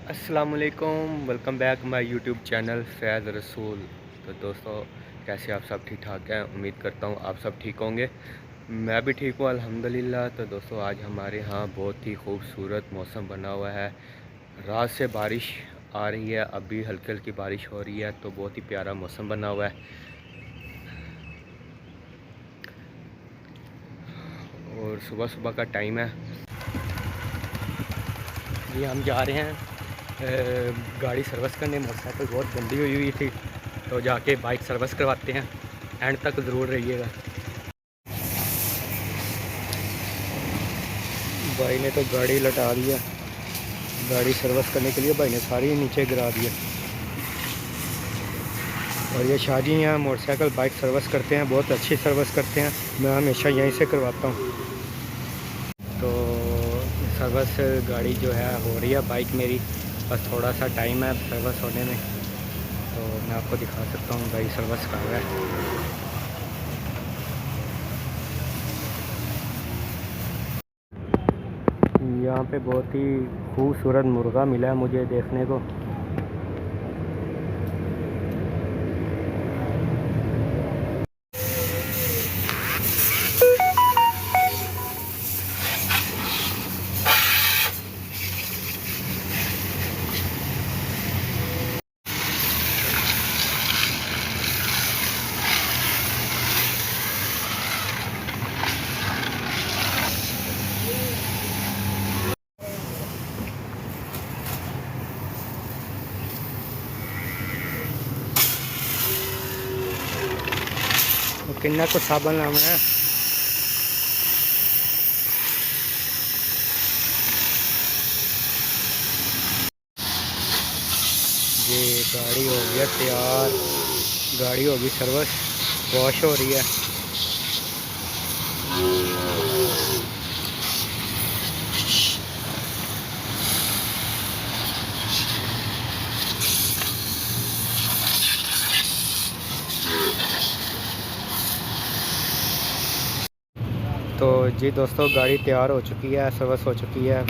अस्सलामुअलैकुम, welcome back my YouTube channel Faiz Rasool. तो दोस्तों, कैसे आप सब ठीक ठाक हैं? उम्मीद करता हूँ आप सब ठीक होंगे। मैं भी ठीक हूँ अल्हम्दुलिल्लाह। तो दोस्तों, आज हमारे यहाँ बहुत ही खूबसूरत मौसम बना हुआ है। रात से बारिश आ रही है, अभी हल्की हल्की बारिश हो रही है, तो बहुत ही प्यारा मौसम बना हुआ है। और सुबह सुबह का टाइम है। ये हम जा रहे हैं गाड़ी सर्विस करने। मोटरसाइकिल बहुत गंदी हुई थी, तो जाके बाइक सर्विस करवाते हैं। एंड तक ज़रूर रहिएगा। भाई ने तो गाड़ी लटा दिया। गाड़ी सर्विस करने के लिए भाई ने सारी नीचे गिरा दिया। और ये शाहजी यहाँ मोटरसाइकिल बाइक सर्विस करते हैं, बहुत अच्छी सर्विस करते हैं। मैं हमेशा यहीं से करवाता हूँ। तो सर्विस गाड़ी जो है हो रही है बाइक मेरी, बस थोड़ा सा टाइम है सर्विस होने में। तो मैं आपको दिखा सकता हूँ गाड़ी सर्विस कर रहा है। यहाँ पे बहुत ही खूबसूरत मुर्गा मिला है मुझे देखने को। किन्ना को साबन लाना है। ये गाड़ी हो गया तैयार, गाड़ी होगी सर्विस, वॉश हो रही है। तो जी दोस्तों, गाड़ी तैयार हो चुकी है, सर्विस हो चुकी है।